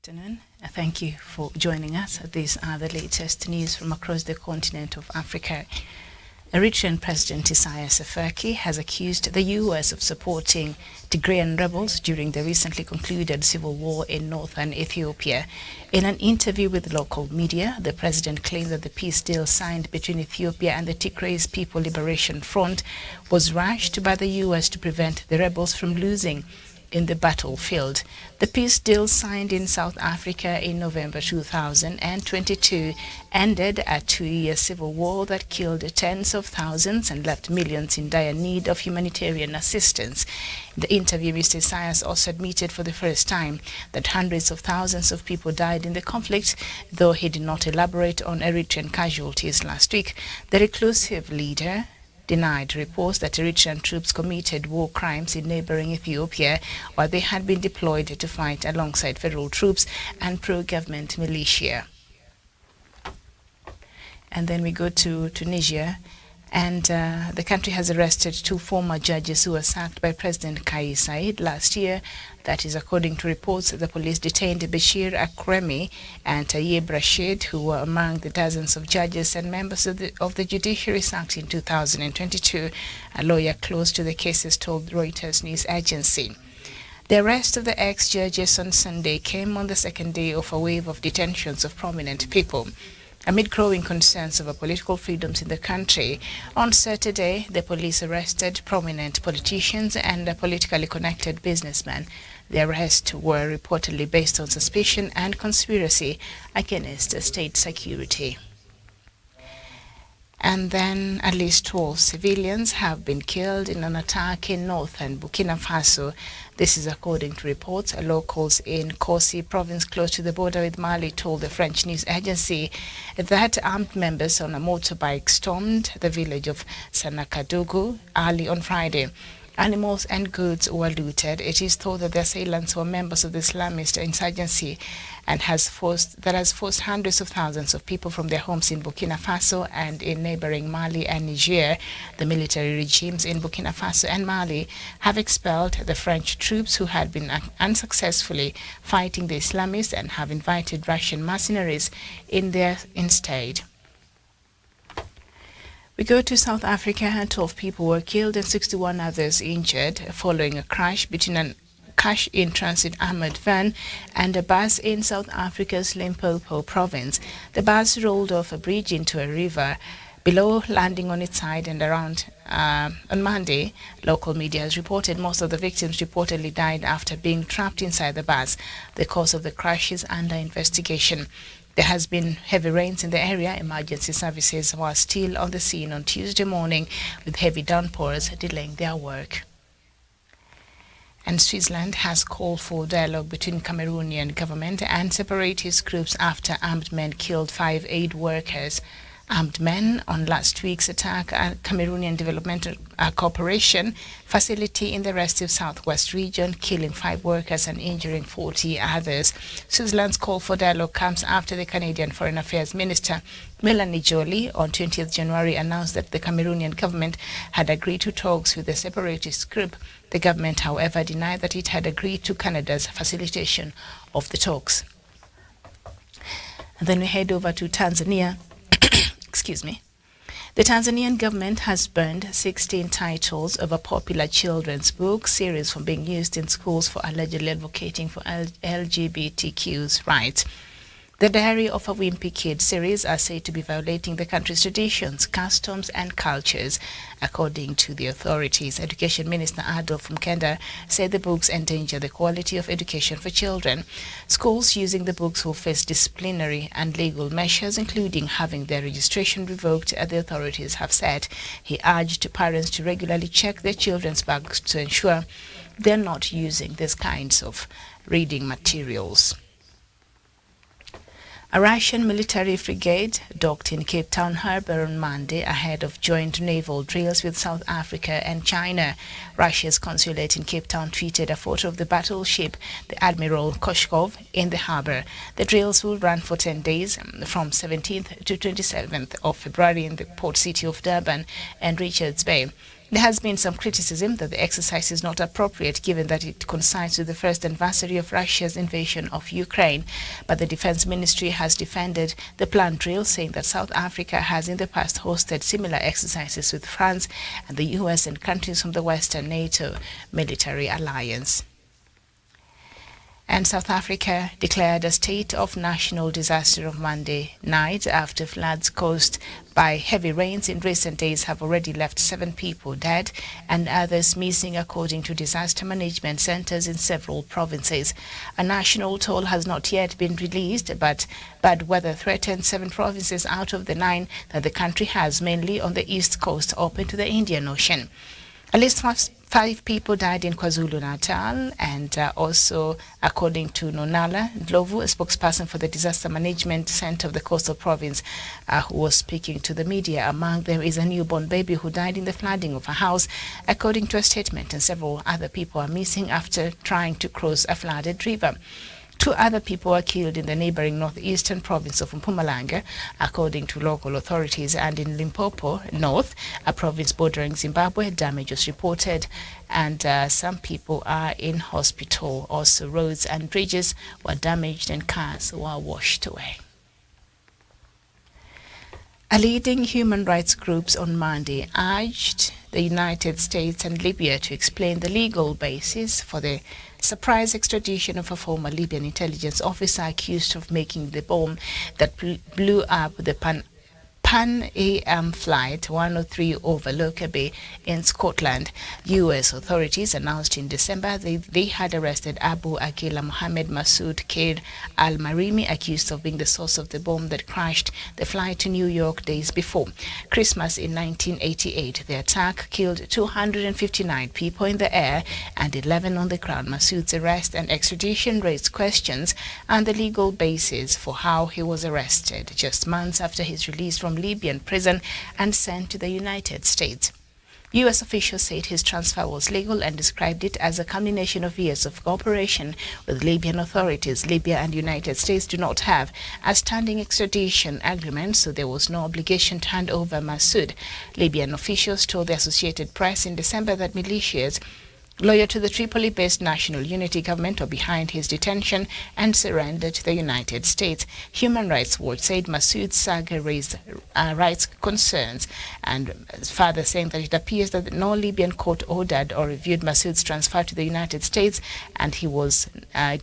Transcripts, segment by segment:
Afternoon. Thank you for joining us. These are the latest news from across the continent of Africa. Eritrean President Isaias Afwerki has accused the U.S. of supporting Tigrayan rebels during the recently concluded civil war in northern Ethiopia. In an interview with local media, the president claimed that the peace deal signed between Ethiopia and the Tigray People Liberation Front was rushed by the U.S. to prevent the rebels from losing in the battlefield. The peace deal signed in South Africa in November 2022 ended a 2-year civil war that killed tens of thousands and left millions in dire need of humanitarian assistance. In the interview, Mr. Isaias also admitted for the first time that hundreds of thousands of people died in the conflict, though he did not elaborate on Eritrean casualties last week. The reclusive leader denied reports that Eritrean troops committed war crimes in neighboring Ethiopia, while they had been deployed to fight alongside federal troops and pro-government militia. And then we go to Tunisia, and the country has arrested 2 former judges who were sacked by President Kais Saied last year. That is according to reports. The police detained Bashir Akremi and Tayyib Rashid, who were among the dozens of judges and members of the judiciary sacked in 2022. A lawyer close to the cases told Reuters news agency. The arrest of the ex-judges on Sunday came on the second day of a wave of detentions of prominent people. Amid growing concerns over political freedoms in the country, on Saturday, the police arrested prominent politicians and a politically connected businessman. The arrests were reportedly based on suspicion and conspiracy against state security. And then at least 12 civilians have been killed in an attack in northern Burkina Faso. This is according to reports. Locals in Kosi province close to the border with Mali told the French news agency that armed members on a motorbike stormed the village of Sanakadougou early on Friday. Animals and goods were looted. It is thought that the assailants were members of the Islamist insurgency and has forced hundreds of thousands of people from their homes in Burkina Faso and in neighboring Mali and Niger. The military regimes in Burkina Faso and Mali have expelled the French troops who had been unsuccessfully fighting the Islamists and have invited Russian mercenaries in their instead. We go to South Africa, and 12 people were killed and 61 others injured following a crash between an cash-in-transit armored van and a bus in South Africa's Limpopo province. The bus rolled off a bridge into a river below, landing on its side and around on Monday. Local media has reported most of the victims reportedly died after being trapped inside the bus. The cause of the crash is under investigation. There has been heavy rains in the area. Emergency services were still on the scene on Tuesday morning with heavy downpours delaying their work. And Switzerland has called for dialogue between Cameroonian government and separatist groups after armed men killed 5 aid workers. Armed men on last week's attack at Cameroonian Developmental Corporation facility in the restive southwest region, killing 5 workers and injuring 40 others. Switzerland's call for dialogue comes after the Canadian Foreign Affairs Minister Melanie Joly on 20th January announced that the Cameroonian government had agreed to talks with the separatist group. The government, however, denied that it had agreed to Canada's facilitation of the talks. And then we head over to Tanzania. Excuse me. The Tanzanian government has banned 16 titles of a popular children's book series from being used in schools for allegedly advocating for LGBTQ's rights. The Diary of a Wimpy Kid series are said to be violating the country's traditions, customs and cultures. According to the authorities, Education Minister Adolf Mkenda said the books endanger the quality of education for children. Schools using the books will face disciplinary and legal measures, including having their registration revoked, the authorities have said. He urged parents to regularly check their children's bags to ensure they're not using these kinds of reading materials. A Russian military frigate docked in Cape Town Harbour on Monday ahead of joint naval drills with South Africa and China. Russia's consulate in Cape Town tweeted a photo of the battleship, the Admiral Koshkov, in the harbour. The drills will run for 10 days from 17th to 27th of February in the port city of Durban and Richards Bay. There has been some criticism that the exercise is not appropriate given that it coincides with the first anniversary of Russia's invasion of Ukraine. But the Defense Ministry has defended the planned drill, saying that South Africa has in the past hosted similar exercises with France and the US and countries from the Western NATO military alliance. And South Africa declared a state of national disaster on Monday night after floods caused by heavy rains in recent days have already left 7 people dead and others missing, according to disaster management centers in several provinces. A national toll has not yet been released, but bad weather threatened 7 provinces out of the 9 that the country has, mainly on the east coast open to the Indian Ocean. At least 5 people died in KwaZulu-Natal, and also, according to Nonala Ndlovu, a spokesperson for the Disaster Management Center of the Coastal Province, who was speaking to the media. Among them is a newborn baby who died in the flooding of a house, according to a statement, and several other people are missing after trying to cross a flooded river. 2 other people were killed in the neighboring northeastern province of Mpumalanga, according to local authorities, and in Limpopo North, a province bordering Zimbabwe, damage was reported, and some people are in hospital. Also, roads and bridges were damaged and cars were washed away. A leading human rights groups on Monday urged the United States and Libya to explain the legal basis for the surprise extradition of a former Libyan intelligence officer accused of making the bomb that blew up the Pan AM Flight 103 over Lockerbie in Scotland. U.S. authorities announced in December they had arrested Abu Akila Mohammed Masood Kaid al-Marimi, accused of being the source of the bomb that crashed the flight to New York days before Christmas in 1988. The attack killed 259 people in the air and 11 on the ground. Masood's arrest and extradition raised questions on the legal basis for how he was arrested, just months after his release from Libyan prison and sent to the United States. U.S. officials said his transfer was legal and described it as a culmination of years of cooperation with Libyan authorities. Libya and United States do not have a standing extradition agreement, so there was no obligation to hand over Masood. Libyan officials told the Associated Press in December that militias loyal to the Tripoli-based National Unity government are behind his detention and surrender to the United States. Human Rights Watch said Masood's saga raised rights concerns, and further saying that it appears that no Libyan court ordered or reviewed Masood's transfer to the United States, and he was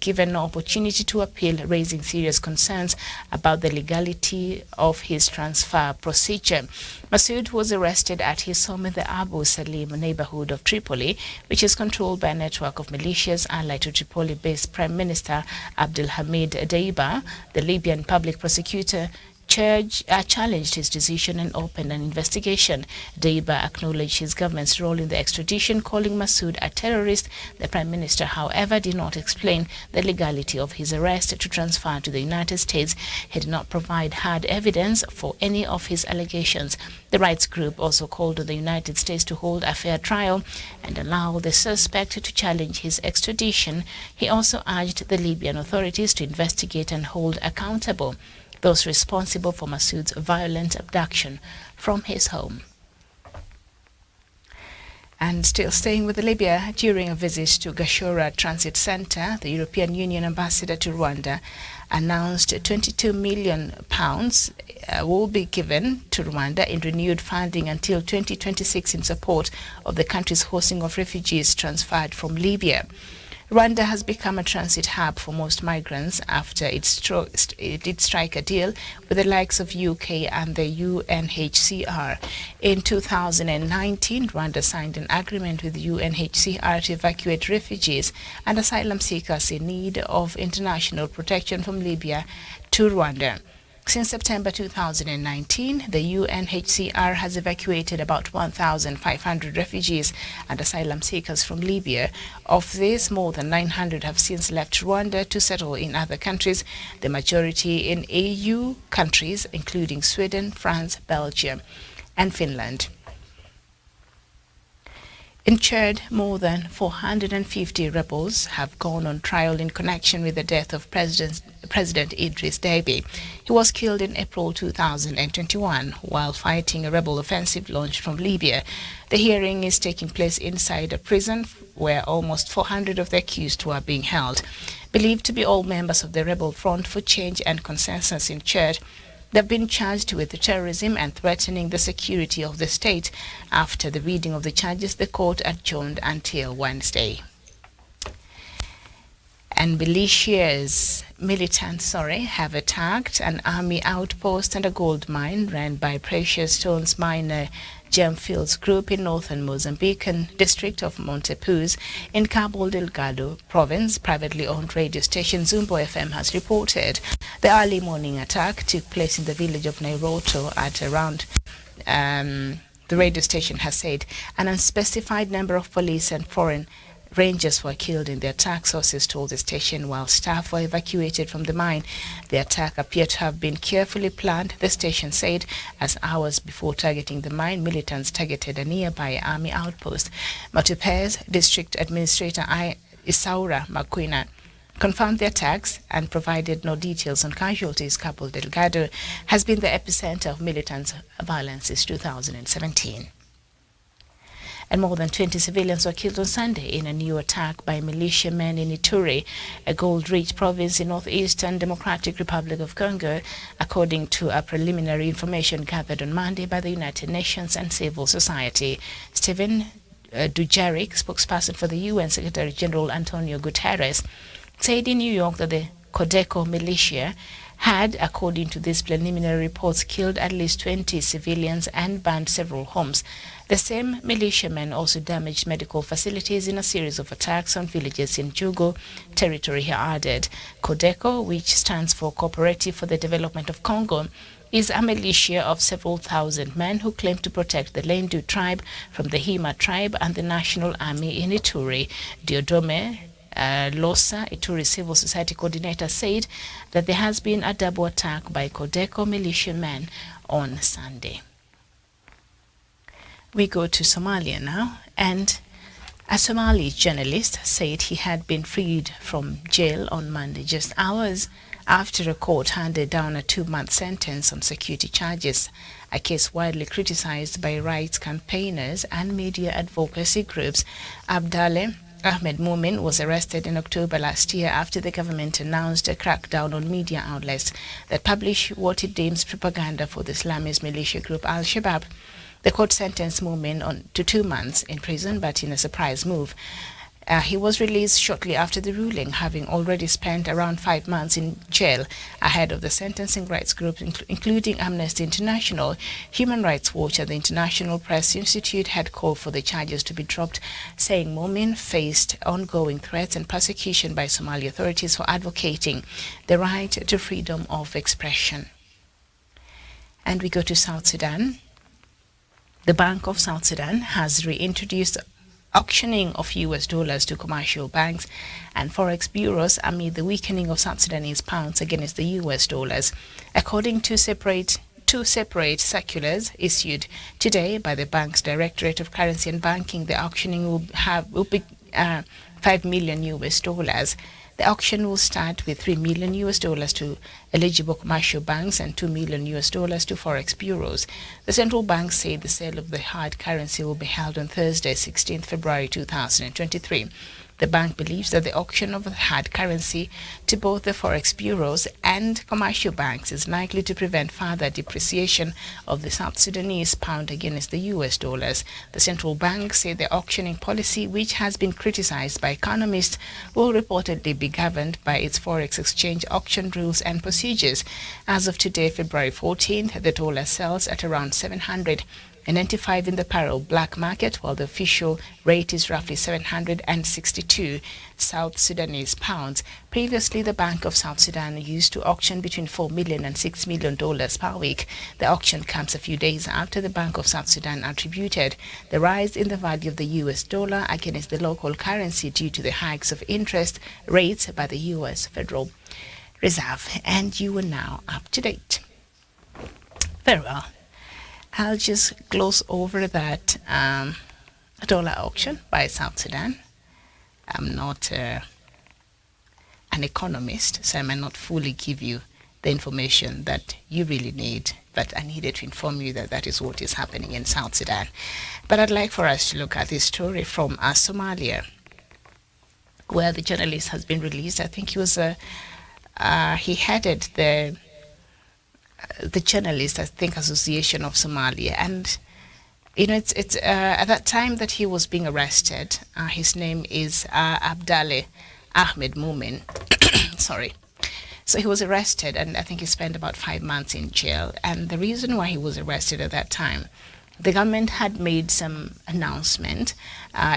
given no opportunity to appeal, raising serious concerns about the legality of his transfer procedure. Masood was arrested at his home in the Abu Salim neighborhood of Tripoli, which is controlled by a network of militias allied to Tripoli-based Prime Minister Abdelhamid Deiba. The Libyan public prosecutor challenged his decision and opened an investigation. Deiba acknowledged his government's role in the extradition, calling Masood a terrorist. The Prime Minister, however, did not explain the legality of his arrest to transfer to the United States. He did not provide hard evidence for any of his allegations. The rights group also called on the United States to hold a fair trial and allow the suspect to challenge his extradition. He also urged the Libyan authorities to investigate and hold accountable those responsible for Masood's violent abduction from his home. And still staying with Libya, during a visit to Gashora Transit Center, the European Union ambassador to Rwanda announced £22 million will be given to Rwanda in renewed funding until 2026 in support of the country's hosting of refugees transferred from Libya. Rwanda has become a transit hub for most migrants after it did strike a deal with the likes of UK and the UNHCR. In 2019, Rwanda signed an agreement with UNHCR to evacuate refugees and asylum seekers in need of international protection from Libya to Rwanda. Since September 2019, the UNHCR has evacuated about 1,500 refugees and asylum seekers from Libya. Of this, more than 900 have since left Rwanda to settle in other countries, the majority in EU countries, including Sweden, France, Belgium, and Finland. In Chad, more than 450 rebels have gone on trial in connection with the death of President Idris Deby. He was killed in April 2021 while fighting a rebel offensive launched from Libya. The hearing is taking place inside a prison where almost 400 of the accused were being held. Believed to be all members of the Rebel Front for Change and Consensus in Chad, they've been charged with terrorism and threatening the security of the state. After the reading of the charges, the court adjourned until Wednesday. And militants have attacked an army outpost and a gold mine run by precious stones miner Gemfields Group in northern Mozambique district of Montepuz in Cabo Delgado province. Privately owned radio station Zumbo FM has reported the early morning attack took place in the village of Nairoto at around the radio station has said an unspecified number of police and foreign rangers were killed in the attack, sources told the station, while staff were evacuated from the mine. The attack appeared to have been carefully planned, the station said, as hours before targeting the mine, militants targeted a nearby army outpost. Montepez District Administrator Isaura Maquina confirmed the attacks and provided no details on casualties. Cabo Delgado has been the epicenter of militant violence since 2017. And more than 20 civilians were killed on Sunday in a new attack by militiamen in Ituri, a gold-rich province in northeastern Democratic Republic of Congo, according to a preliminary information gathered on Monday by the United Nations and civil society. Stephen Dujarric, spokesperson for the UN Secretary General Antonio Guterres, said in New York that the Codeco militia had, according to these preliminary reports, killed at least 20 civilians and burned several homes. The same militiamen also damaged medical facilities in a series of attacks on villages in Jugu territory, he added. Codeco, which stands for Cooperative for the Development of Congo, is a militia of several thousand men who claim to protect the Lendu tribe from the Hima tribe and the National Army in Ituri. Diodome Losa, Ituri Civil Society coordinator, said that there has been a double attack by Codeco militiamen on Sunday. We go to Somalia now, and a Somali journalist said he had been freed from jail on Monday, just hours after a court handed down a 2-month sentence on security charges, a case widely criticized by rights campaigners and media advocacy groups. Abdallah Ahmed Mumin was arrested in October last year after the government announced a crackdown on media outlets that publish what it deems propaganda for the Islamist militia group Al-Shabaab. The court sentenced Mumin to 2 months in prison, but in a surprise move. He was released shortly after the ruling, having already spent around 5 months in jail ahead of the sentencing rights groups, including Amnesty International, Human Rights Watch, and the International Press Institute had called for the charges to be dropped, saying Mumin faced ongoing threats and persecution by Somali authorities for advocating the right to freedom of expression. And we go to South Sudan. The Bank of South Sudan has reintroduced auctioning of US dollars to commercial banks and forex bureaus amid the weakening of South Sudanese pounds against the US dollars. According to two separate circulars issued today by the bank's Directorate of Currency and Banking, the auctioning will be $5 million US dollars. The auction will start with $3 million US dollars to eligible commercial banks and $2 million US dollars to forex bureaus. The central bank said the sale of the hard currency will be held on Thursday, 16th February 2023. The bank believes that the auction of the hard currency to both the forex bureaus and commercial banks is likely to prevent further depreciation of the South Sudanese pound against the US dollars. The central bank said the auctioning policy, which has been criticized by economists, will reportedly be governed by its forex exchange auction rules and procedures. As of today, February 14th, the dollar sells at around 795 in the parallel black market, while the official rate is roughly 762 South Sudanese pounds. Previously, the Bank of South Sudan used to auction between $4 million and $6 million per week. The auction comes a few days after the Bank of South Sudan attributed the rise in the value of the US dollar against the local currency due to the hikes of interest rates by the US Federal Reserve. And you are now up to date. Very well. I'll just gloss over that dollar auction by South Sudan. I'm not an economist, so I might not fully give you the information that you really need, but I needed to inform you that that is what is happening in South Sudan. But I'd like for us to look at this story from Somalia, where the journalist has been released. I think he was he headed the Journalist, I think, Association of Somalia, and you know, it's at that time that he was being arrested. His name is Abdallah Ahmed Mumin. Sorry. So he was arrested, and I think he spent about 5 months in jail. And the reason why he was arrested at that time, the government had made some announcement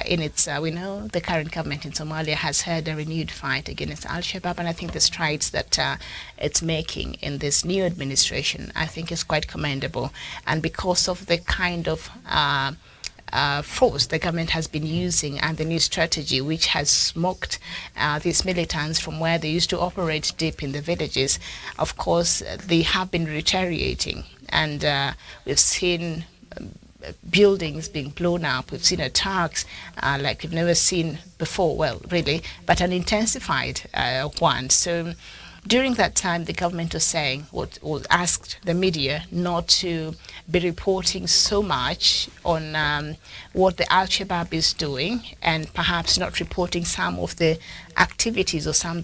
in its, we know the current government in Somalia has had a renewed fight against Al-Shabaab, and I think the strides that it's making in this new administration, I think, is quite commendable. And because of the kind of force the government has been using and the new strategy, which has smoked these militants from where they used to operate deep in the villages, of course, they have been retaliating. And we've seen buildings being blown up. We've seen attacks like we've never seen before, well, really, but an intensified one. So during that time, the government was saying, was asked the media not to be reporting so much on what the Al-Shabaab is doing, and perhaps not reporting some of the activities or some of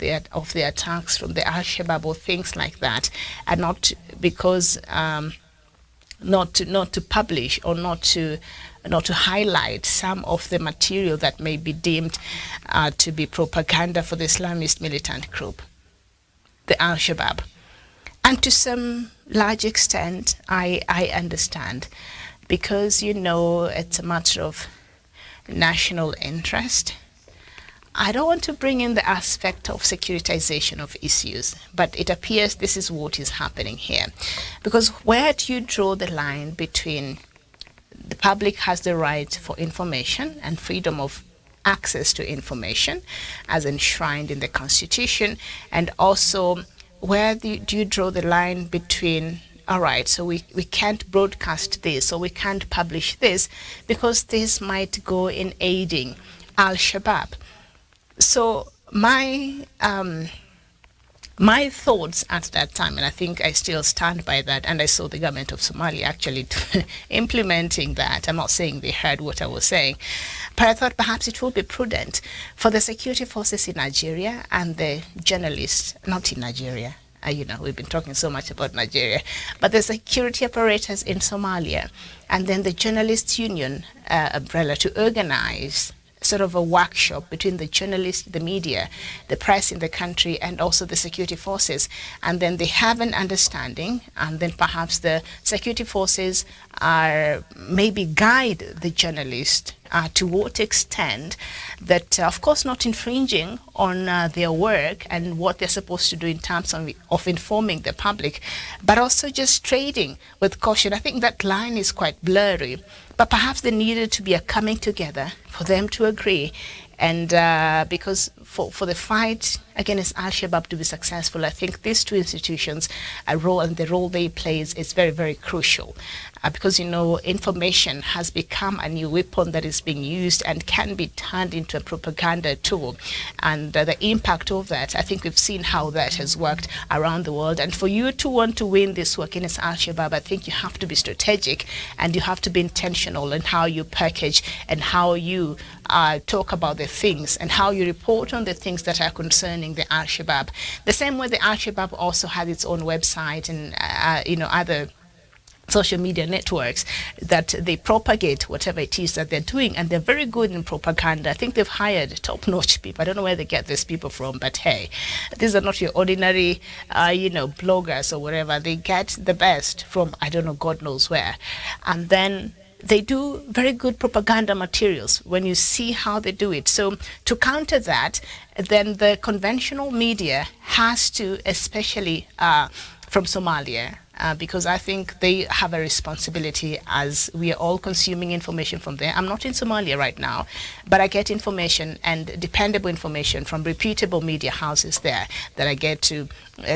the attacks from the Al-Shabaab or things like that, and not because not to publish or not to highlight some of the material that may be deemed to be propaganda for the Islamist militant group, the Al-Shabaab. And to some large extent, I understand, because, you know, it's a matter of national interest. I don't want to bring in the aspect of securitization of issues, but it appears this is what is happening here. Because where do you draw the line between the public has the right for information and freedom of access to information as enshrined in the Constitution, and also where do you draw the line between, all right, so we can't broadcast this or we can't publish this because this might go in aiding Al-Shabaab. So my thoughts at that time, and I think I still stand by that, and I saw the government of Somalia actually implementing that. I'm not saying they heard what I was saying, but I thought perhaps it would be prudent for the security forces in Nigeria and the journalists, not in Nigeria, you know, we've been talking so much about Nigeria, but the security apparatus in Somalia, and then the journalists union umbrella, to organize sort of a workshop between the journalists, the media, the press in the country, and also the security forces. And then they have an understanding, and then perhaps the security forces are maybe guide the journalist to what extent that, of course, not infringing on their work and what they're supposed to do in terms of informing the public, but also just trading with caution. I think that line is quite blurry, but perhaps there needed to be a coming together for them to agree. And because for the fight against Al-Shabaab to be successful, I think these two institutions, a role and the role they play is very, very crucial. Because, you know, information has become a new weapon that is being used and can be turned into a propaganda tool. And the impact of that, I think we've seen how that has worked around the world. And for you to want to win this work against Al-Shabaab, I think you have to be strategic and you have to be intentional in how you package and how you talk about the things and how you report on the things that are concerning the Al-Shabaab. The same way the Al-Shabaab also has its own website and, you know, other social media networks that they propagate whatever it is that they're doing, and they're very good in propaganda. I think they've hired top-notch people. I don't know where they get these people from, but hey, these are not your ordinary, you know, bloggers or whatever. They get the best from, I don't know, God knows where. And then they do very good propaganda materials when you see how they do it. So to counter that, then the conventional media has to, especially from Somalia, because I think they have a responsibility, as we are all consuming information from there. I'm not in Somalia right now, but I get information and dependable information from reputable media houses there that I get to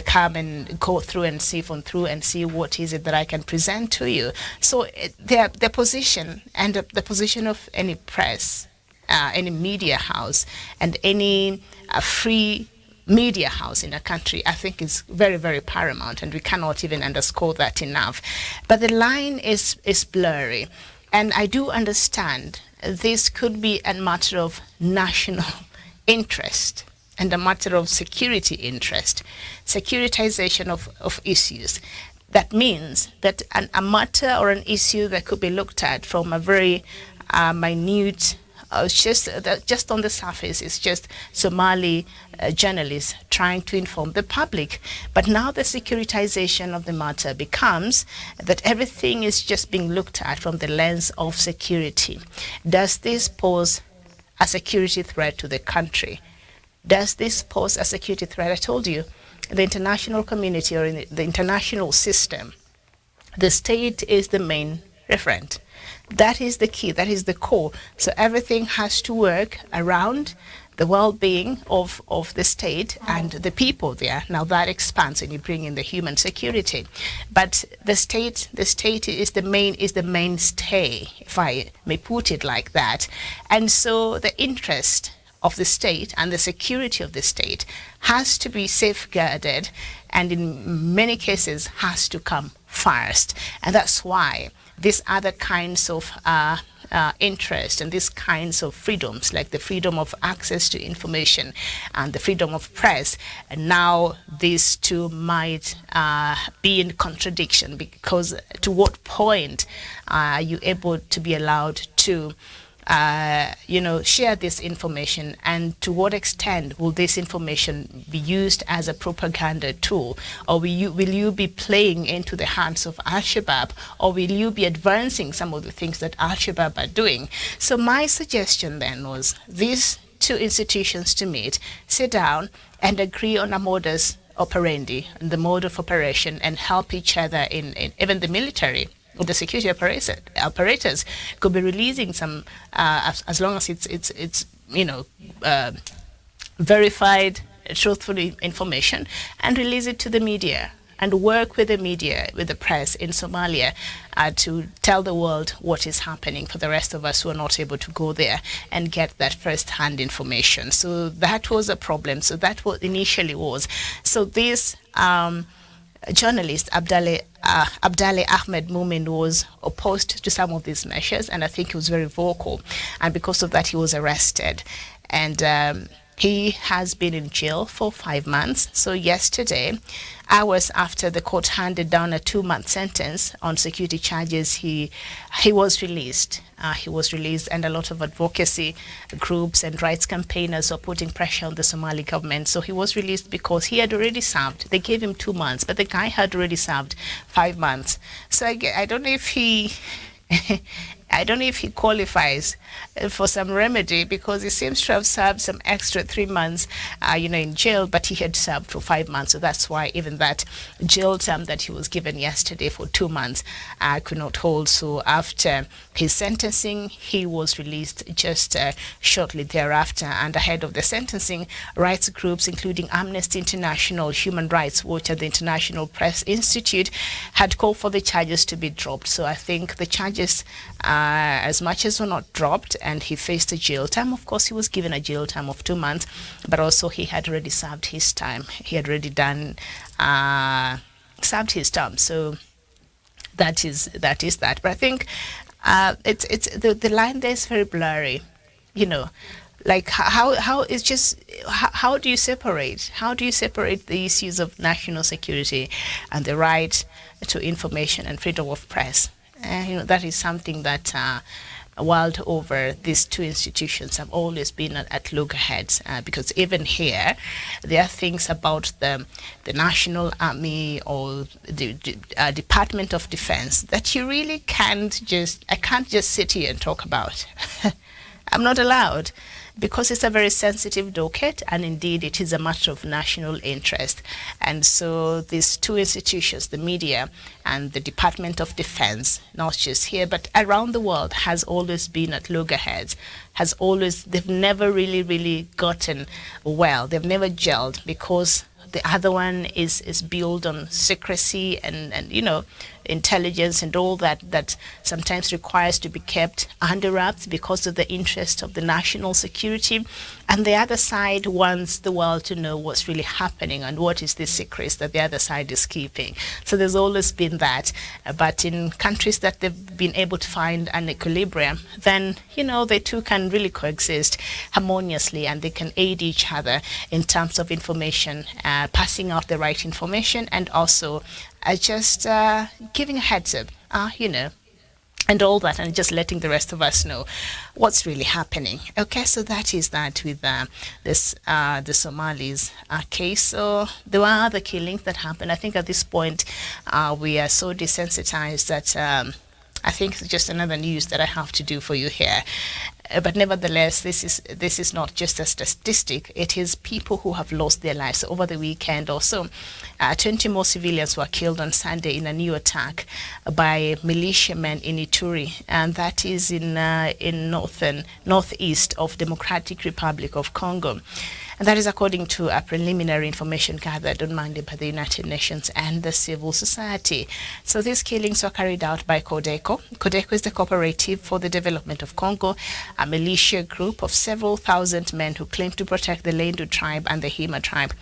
come and go through and siphon through and see what is it that I can present to you. So their position and the position of any press, any media house, and any free media house in a country, I think is very, very paramount, and we cannot even underscore that enough. But the line is blurry, and I do understand this could be a matter of national interest and a matter of security interest, securitization of issues. That means that a matter or an issue that could be looked at from a very minute, just on the surface, it's just Somali journalists trying to inform the public. But now the securitization of the matter becomes that everything is just being looked at from the lens of security. Does this pose a security threat to the country? Does this pose a security threat? I told you, the international community, or in the international system, the state is the main referent. That is the key, that is the core. So everything has to work around the well-being of the state and the people there. Now that expands and you bring in the human security. But the state is the mainstay, if I may put it like that. And so the interest of the state and the security of the state has to be safeguarded, and in many cases has to come first. And that's why these other kinds of interest and these kinds of freedoms, like the freedom of access to information and the freedom of press, and now these two might be in contradiction, because to what point are you able to be allowed to share this information, and to what extent will this information be used as a propaganda tool, or will you be playing into the hands of Al-Shabaab, or will you be advancing some of the things that Al-Shabaab are doing? So my suggestion then was these two institutions to meet, sit down and agree on a modus operandi, and the mode of operation, and help each other in even the military. The security operators could be releasing some, as long as it's verified, truthful information, and release it to the media, and work with the media, with the press in Somalia, to tell the world what is happening for the rest of us who are not able to go there and get that first-hand information. So that was a problem. So that what initially was. So this journalist Abdallah Ahmed Mumin was opposed to some of these measures, and I think he was very vocal, and because of that he was arrested, and he has been in jail for 5 months. So yesterday, hours after the court handed down a 2-month sentence on security charges, he was released. He was released, and a lot of advocacy groups and rights campaigners are putting pressure on the Somali government. So he was released because he had already served. They gave him 2 months, but the guy had already served 5 months. So I don't know if he I don't know if he qualifies for some remedy, because he seems to have served some extra 3 months, in jail, but he had served for 5 months. So that's why even that jail term that he was given yesterday for 2 months could not hold. So after his sentencing, he was released just shortly thereafter. And ahead of the sentencing, rights groups including Amnesty International, Human Rights Watch, and the International Press Institute had called for the charges to be dropped. So I think the charges, as much as were not dropped, and he faced a jail term. Of course, he was given a jail term of 2 months, but also he had already served his time. He had already served his term. So that is that. But I think it's the line there is very blurry. Like how it's just how do you separate the issues of national security and the right to information and freedom of press? That is something that world over, these two institutions have always been at loggerheads, because even here there are things about the National Army or the Department of Defense that you really I can't just sit here and talk about. I'm not allowed, because it's a very sensitive docket, and indeed it is a matter of national interest. And so these two institutions, the media and the Department of Defense, not just here but around the world, has always been at loggerheads, they've never really gotten well, they've never gelled, because the other one is built on secrecy and intelligence and all that sometimes requires to be kept under wraps because of the interest of the national security. And the other side wants the world to know what's really happening and what is the secrets that the other side is keeping. So there's always been that. But in countries that they've been able to find an equilibrium, then, they two can really coexist harmoniously, and they can aid each other in terms of information, passing out the right information, and also just giving a heads up, and all that, and just letting the rest of us know what's really happening. Okay, so that is that with the Somalis case. So there were other killings that happened. I think at this point we are so desensitized that I think it's just another news that I have to do for you here. But nevertheless, this is not just a statistic. It is people who have lost their lives. So over the weekend also, 20 more civilians were killed on Sunday in a new attack by militiamen in Ituri, and that is in northeast of Democratic Republic of Congo. And that is according to a preliminary information gathered on Monday by the United Nations and the civil society. So these killings were carried out by Codeco. Codeco is the Cooperative for the Development of Congo, a militia group of several thousand men who claim to protect the Lendu tribe and the Hima tribe.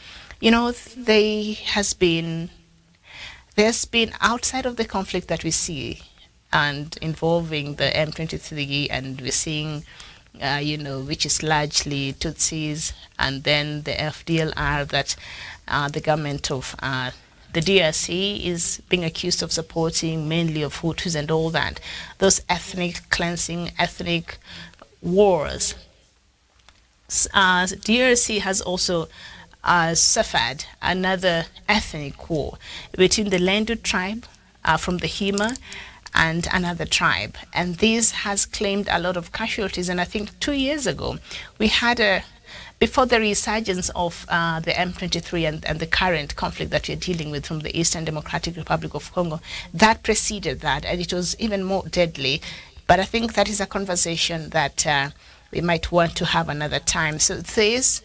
There's been outside of the conflict that we see and involving the M23, and we're seeing which is largely Tutsis, and then the FDLR that the government of the DRC is being accused of supporting, mainly of Hutus and all that. Those ethnic cleansing, ethnic wars. DRC has also suffered another ethnic war between the Lendu tribe from the Hima and another tribe, and this has claimed a lot of casualties. And I think 2 years ago we had before the resurgence of the M23 and the current conflict that we're dealing with from the Eastern Democratic Republic of Congo, that preceded that, and it was even more deadly. But I think that is a conversation that we might want to have another time. So this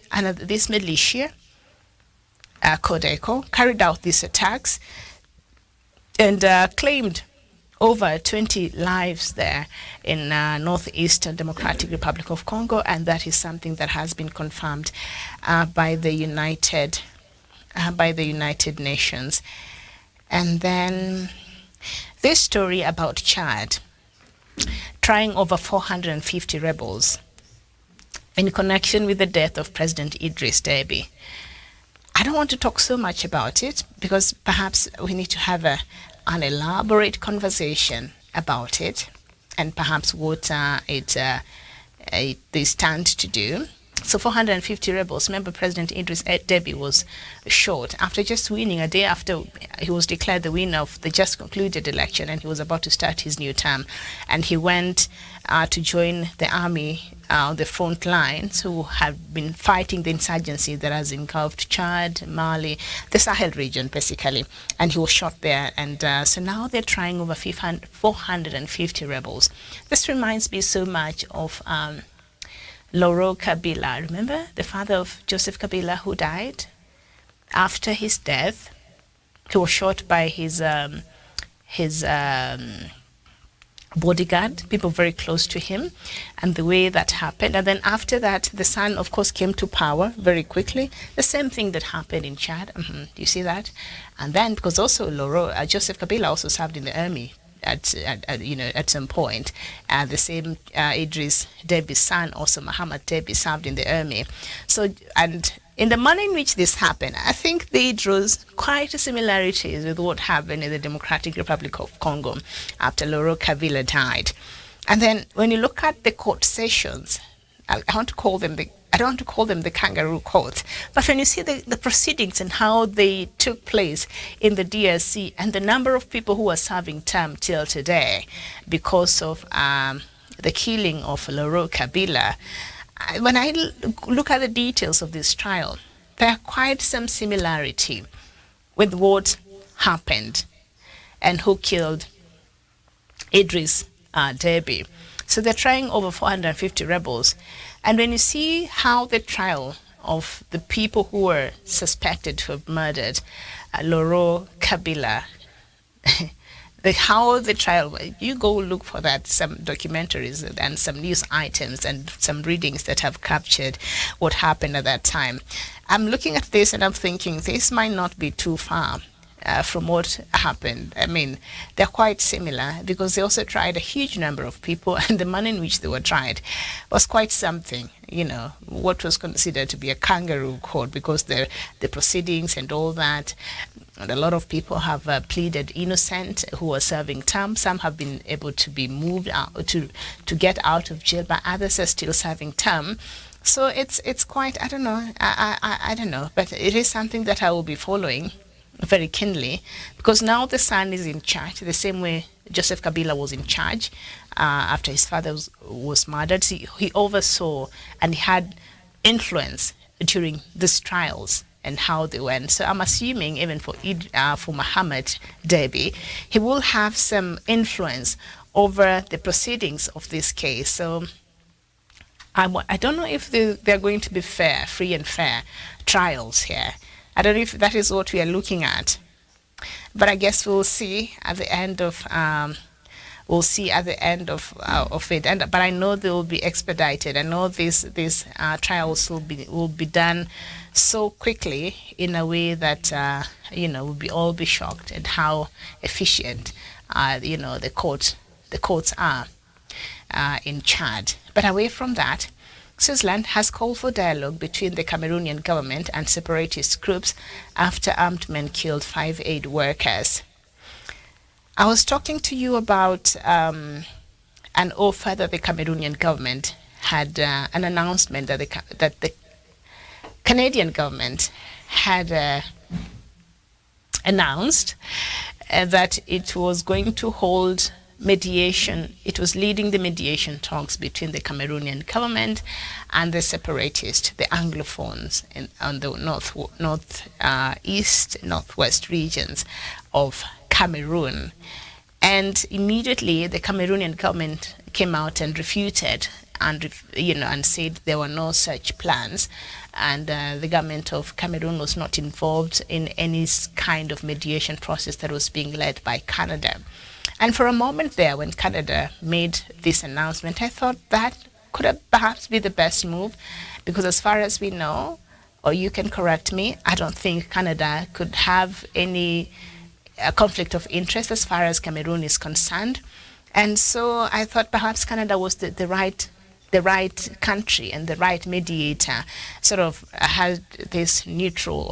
militia, Codeco, carried out these attacks and claimed over 20 lives there in northeastern Democratic Republic of Congo, and that is something that has been confirmed by the United Nations. And then this story about Chad trying over 450 rebels in connection with the death of President Idris Deby. I don't want to talk so much about it because perhaps we need to have an elaborate conversation about it, and perhaps what they stand to do. So 450 rebels. Remember, President Idris Deby was shot after just winning, a day after he was declared the winner of the just concluded election, and he was about to start his new term. And he went to join the army, the front lines, who have been fighting the insurgency that has engulfed Chad, Mali, the Sahel region, basically. And he was shot there. And so now they're trying over 450 rebels. This reminds me so much of Laurent Kabila. Remember the father of Joseph Kabila, who died? After his death, he was shot by his bodyguard, people very close to him, and the way that happened. And then after that, the son, of course, came to power very quickly. The same thing that happened in Chad. Do you see that? And then, because also Joseph Kabila also served in the army at some point. The same Idris Deby's son, also Muhammad Deby, served in the army. So, and in the manner in which this happened, I think they draws quite a similarities with what happened in the Democratic Republic of Congo after Laurent Kabila died. And then when you look at the court sessions, I don't want to call them the kangaroo court, but when you see the proceedings and how they took place in the DRC and the number of people who are serving term till today because of the killing of Laurent Kabila, when I look at the details of this trial, there are quite some similarity with what happened and who killed Idris Deby. So they're trying over 450 rebels. And when you see how the trial of the people who were suspected to have murdered Laurent Kabila, how the trial, you go look for that, some documentaries and some news items and some readings that have captured what happened at that time. I'm looking at this and I'm thinking this might not be too far from what happened. I mean, they're quite similar because they also tried a huge number of people, and the manner in which they were tried was quite something. What was considered to be a kangaroo court, because the proceedings and all that. And a lot of people have pleaded innocent who are serving term. Some have been able to be moved out to get out of jail, but others are still serving term. So it's quite, I don't know, I don't know, but it is something that I will be following very keenly, because now the son is in charge, the same way Joseph Kabila was in charge after his father was murdered. He oversaw and he had influence during these trials and how they went. So I'm assuming even for Mohammed Deby, he will have some influence over the proceedings of this case. So I don't know if they're going to be free and fair trials here. I don't know if that is what we are looking at, but I guess we'll see at the end of it. But I know they will be expedited. I know these trials will be done so quickly in a way that we'll all be shocked at how efficient the courts are in Chad. But away from that, Switzerland has called for dialogue between the Cameroonian government and separatist groups after armed men killed 5 aid workers. I was talking to you about an offer that the Cameroonian government had, an announcement that the Canadian government had announced that it was going to hold mediation. It was leading the mediation talks between the Cameroonian government and the separatists, the Anglophones, on the northwest regions of Cameroon. And immediately the Cameroonian government came out and refuted and said there were no such plans, and the government of Cameroon was not involved in any kind of mediation process that was being led by Canada. And for a moment there, when Canada made this announcement, I thought that could have perhaps be the best move, because as far as we know, or you can correct me, I don't think Canada could have any conflict of interest as far as Cameroon is concerned. And so I thought perhaps Canada was the right country and the right mediator, sort of has this neutral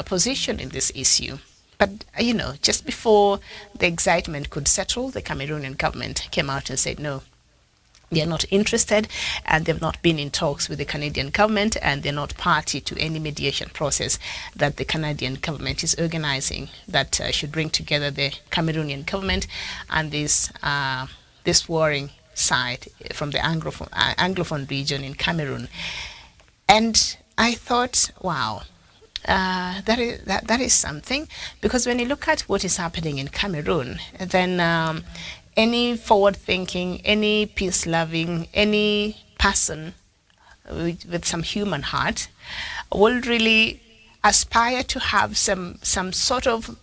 position in this issue. But, just before the excitement could settle, the Cameroonian government came out and said, no, they're not interested, and they've not been in talks with the Canadian government, and they're not party to any mediation process that the Canadian government is organizing that should bring together the Cameroonian government and this warring side from the Anglophone region in Cameroon. And I thought, wow. That is something, because when you look at what is happening in Cameroon, then any forward-thinking, any peace-loving, any person with some human heart will really aspire to have some sort of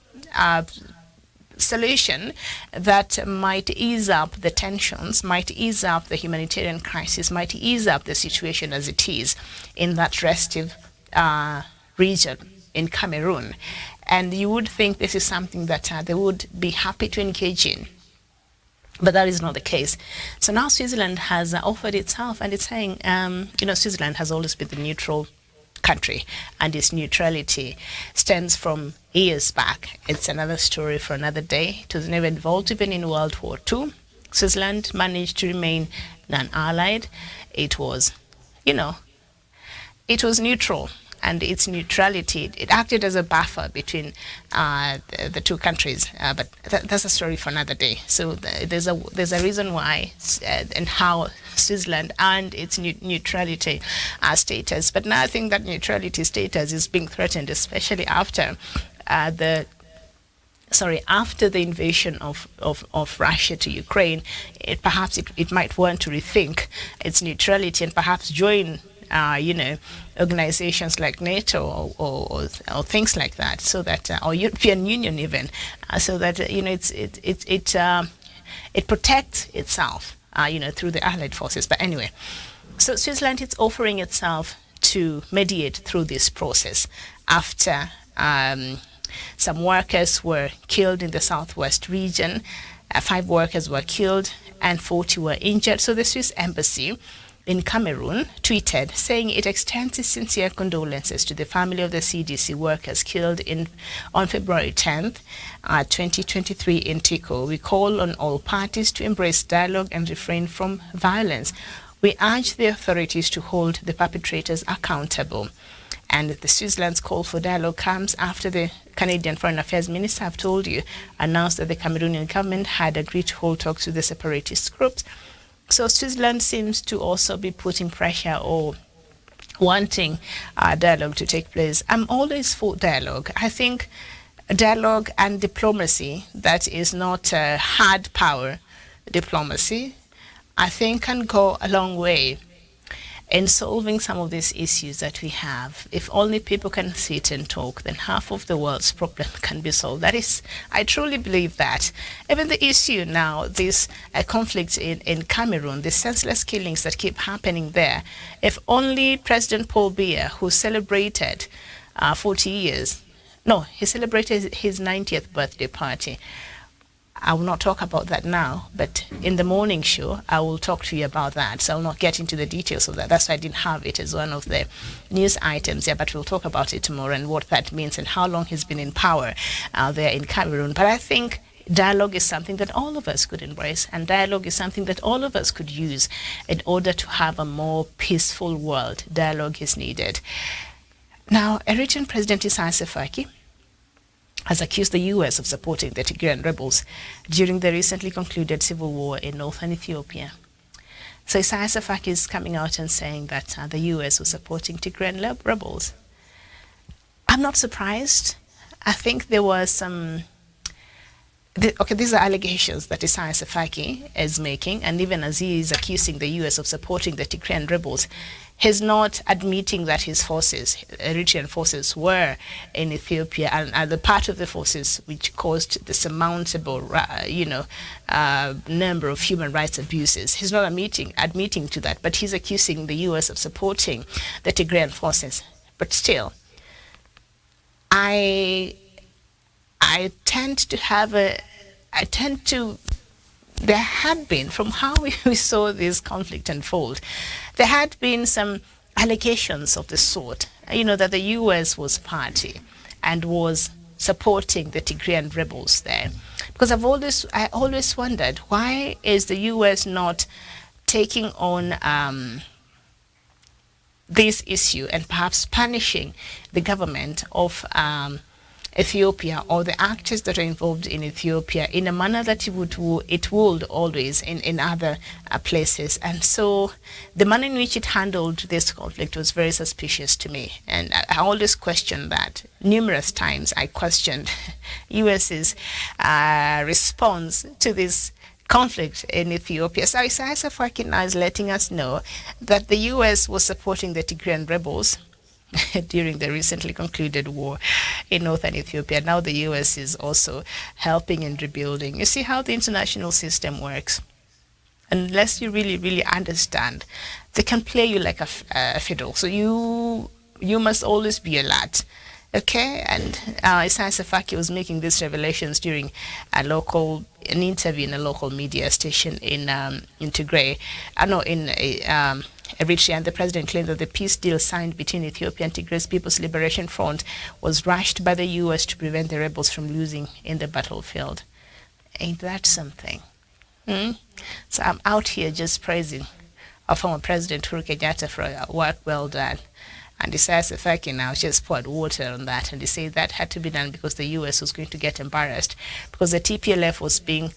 solution that might ease up the tensions, might ease up the humanitarian crisis, might ease up the situation as it is in that restive region in Cameroon. And you would think this is something that they would be happy to engage in. But that is not the case. So now Switzerland has offered itself, and it's saying, Switzerland has always been the neutral country, and its neutrality stands from years back. It's another story for another day. It was never involved even in World War II. Switzerland managed to remain non-allied. It was neutral. and its neutrality, it acted as a buffer between the two countries. But that's a story for another day. So there's a reason why and how Switzerland and its neutrality status. But now I think that neutrality status is being threatened, especially after after the invasion of Russia to Ukraine. Perhaps it might want to rethink its neutrality and perhaps join organizations like NATO or things like that, so that or European Union even, so that it protects itself through the allied forces. But anyway, so Switzerland is offering itself to mediate through this process after some workers were killed in the southwest region. 5 workers were killed and 40 were injured. So the Swiss embassy in Cameroon tweeted saying it extends its sincere condolences to the family of the CDC workers killed on February 10th, 2023 in Tico. We call on all parties to embrace dialogue and refrain from violence. We urge the authorities to hold the perpetrators accountable. And the Switzerland's call for dialogue comes after the Canadian Foreign Affairs Minister, I've told you, announced that the Cameroonian government had agreed to hold talks with the separatist groups. So Switzerland seems to also be putting pressure or wanting dialogue to take place. I'm always for dialogue. I think dialogue and diplomacy that is not hard power diplomacy, I think can go a long way in solving some of these issues that we have. If only people can sit and talk, then half of the world's problem can be solved. That is, I truly believe that. Even the issue now, this conflict in Cameroon, the senseless killings that keep happening there, if only President Paul Biya, who celebrated 40 years, no, he celebrated his 90th birthday party. I will not talk about that now, but in the morning show, I will talk to you about that. So I'll not get into the details of that. That's why I didn't have it as one of the news items. Yeah, but we'll talk about it tomorrow and what that means and how long he's been in power there in Cameroon. But I think dialogue is something that all of us could embrace, and dialogue is something that all of us could use in order to have a more peaceful world. Dialogue is needed. Now, Eritrean President Isaias Afwerki has accused the U.S. of supporting the Tigrayan rebels during the recently concluded civil war in northern Ethiopia. So Isaias Afwerki is coming out and saying that the U.S. was supporting Tigrayan rebels. I'm not surprised. I think there was some... these are allegations that Isaias Afwerki is making, and even as he is accusing the U.S. of supporting the Tigrayan rebels, he's not admitting that his forces, Eritrean forces, were in Ethiopia and are the part of the forces which caused the surmountable, number of human rights abuses. He's not admitting to that, but he's accusing the U.S. of supporting the Tigrayan forces. But still, I tend to there had been, from how we saw this conflict unfold, there had been some allegations of the sort, that the U.S. was party and was supporting the Tigrayan rebels there. Because I always wondered, why is the U.S. not taking on this issue and perhaps punishing the government of Ethiopia or the actors that are involved in Ethiopia in a manner that it would always in other places. And so the manner in which it handled this conflict was very suspicious to me. And I always questioned that. Numerous times I questioned US's response to this conflict in Ethiopia. So Isaias Afwerki now is letting us know that the US was supporting the Tigrayan rebels during the recently concluded war in northern Ethiopia. Now the US is also helping in rebuilding. You see how the international system works. Unless you really, really understand, they can play you like a fiddle. So you must always be alert. Okay, and Isaias Afwerki was making these revelations during an interview in a local media station in Tigray. Eritrea, and the president claimed that the peace deal signed between Ethiopia and Tigray's People's Liberation Front was rushed by the U.S. to prevent the rebels from losing in the battlefield. Ain't that something? So I'm out here just praising our former President Uhuru Kenyatta for work well done. And Isaias Afwerki now just poured water on that, and they say that had to be done because the US was going to get embarrassed because the TPLF was being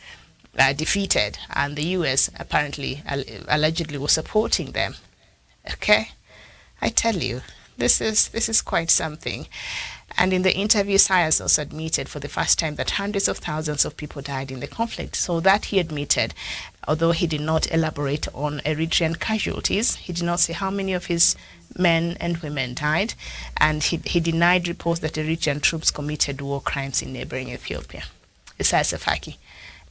defeated, and the US apparently allegedly was supporting them. Okay, I tell you, this is quite something. And in the interview, Isaias also admitted for the first time that hundreds of thousands of people died in the conflict. So that he admitted, although he did not elaborate on Eritrean casualties. He did not say how many of his men and women died, and he denied reports that Eritrean troops committed war crimes in neighboring Ethiopia. Isaias Afwerki.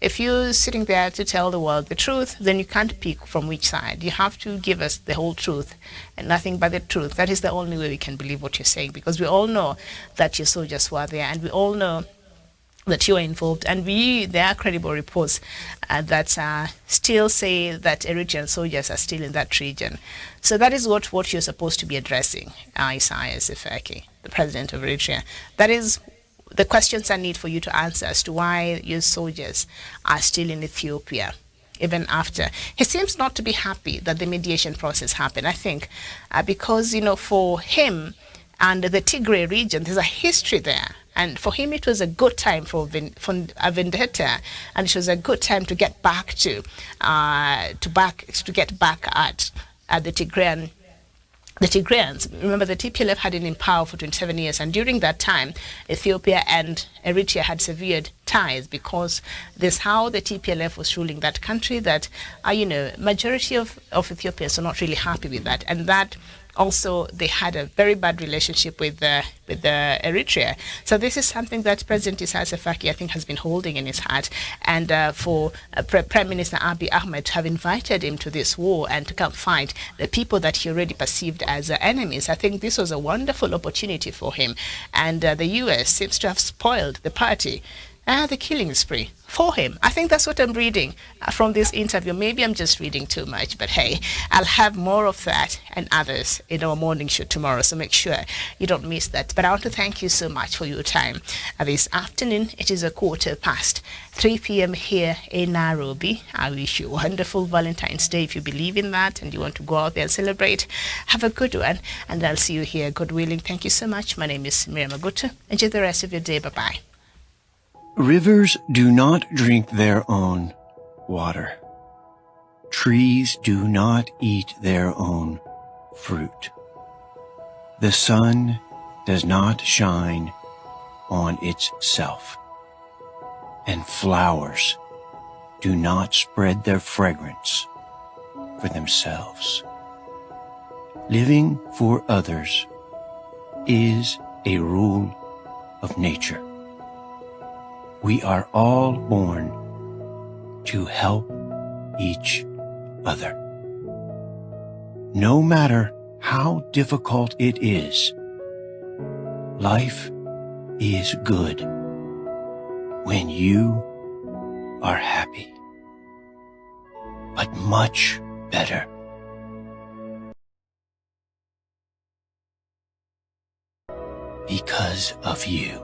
If you're sitting there to tell the world the truth, then you can't pick from which side. You have to give us the whole truth and nothing but the truth. That is the only way we can believe what you're saying, because we all know that your soldiers were there, and we all know that you are involved. And there are credible reports that still say that Eritrean soldiers are still in that region. So that is what you're supposed to be addressing, Isaias Afwerki, the president of Eritrea. That is the questions I need for you to answer as to why your soldiers are still in Ethiopia, even after. He seems not to be happy that the mediation process happened, I think, because, for him and the Tigray region, there's a history there. And for him, it was a good time for a vendetta, and it was a good time to get back to get back at the Tigrayan. The Tigrayans, remember, the TPLF had been in power for 27 years, and during that time, Ethiopia and Eritrea had severed ties because this how the TPLF was ruling that country that, majority of Ethiopians are not really happy with that, and that also they had a very bad relationship with Eritrea. So this is something that President Isaias Afwerki, I think, has been holding in his heart, and for Prime Minister Abiy Ahmed to have invited him to this war and to come fight the people that he already perceived as enemies, I think this was a wonderful opportunity for him. And the US seems to have spoiled the party, the killing spree for him. I think that's what I'm reading from this interview. Maybe I'm just reading too much, but hey, I'll have more of that and others in our morning show tomorrow, so make sure you don't miss that. But I want to thank you so much for your time this afternoon. It is 3:15 p.m. here in Nairobi. I wish you a wonderful Valentine's Day if you believe in that and you want to go out there and celebrate. Have a good one, and I'll see you here, God willing. Thank you so much. My name is Miriam Agutu. Enjoy the rest of your day. Bye-bye. Rivers do not drink their own water. Trees do not eat their own fruit. The sun does not shine on itself, and flowers do not spread their fragrance for themselves. Living for others is a rule of nature. We are all born to help each other. No matter how difficult it is, life is good when you are happy, but much better because of you.